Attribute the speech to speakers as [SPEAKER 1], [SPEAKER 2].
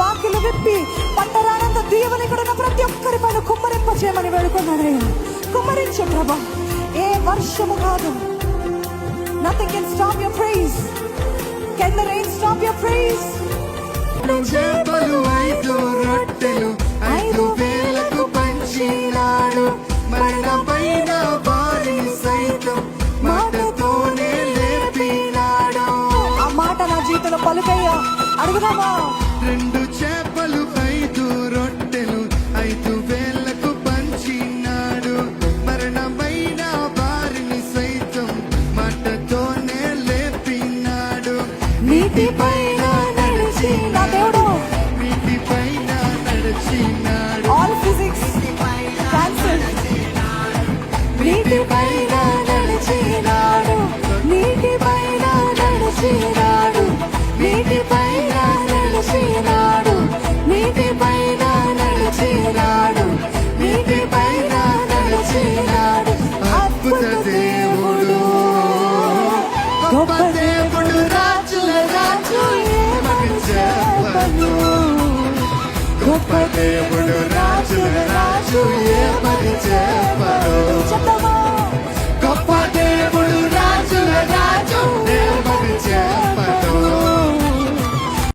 [SPEAKER 1] వాకిలు విప్పి పట్టరానంత దీవెన ఇక్కడ ఉన్న ప్రతి ఒక్కరి పైన కుమ్మరింప చేయమని వేడుకున్నాడయ్యా. కుమ్మరించు ప్రభా, ఏ వర్షము కాదు. Nothing can stop your praise. Can the rain stop your praise?
[SPEAKER 2] చేపలు 5 రొట్టెలు 5,000కు పంచినాడు. మరణమైన వారిని సైతం మాటతోనే లేపినాడు.
[SPEAKER 1] ఆ మాట నా జీవితంలో పలుకయ్యా, అడుగుదామా?
[SPEAKER 2] 2 చేపలు 5 రొట్టెలు 5,000కు పంచినాడు. మరణమైన వారిని సైతం మాటతోనే లేపినాడు.
[SPEAKER 1] నీటిపైన నడిచి నా దేవుడు,
[SPEAKER 2] నీటిపైన నడిచినాడు.
[SPEAKER 1] All physics cancel. నీటిపైన నడిచినాడు, నీటిపైన నడిచినాడు, నీటిపైన నడిచినాడు, నీటిపైన నడిచినాడు, నీటిపైన నడిచినాడు.
[SPEAKER 2] అద్భుత దేవుడు, గొప్ప దేవుడు, రాజుల రాజు ఏమని చెప్పను. గొప్ప దేవుడు, రాజుల రాజు ఏమని చెప్పను.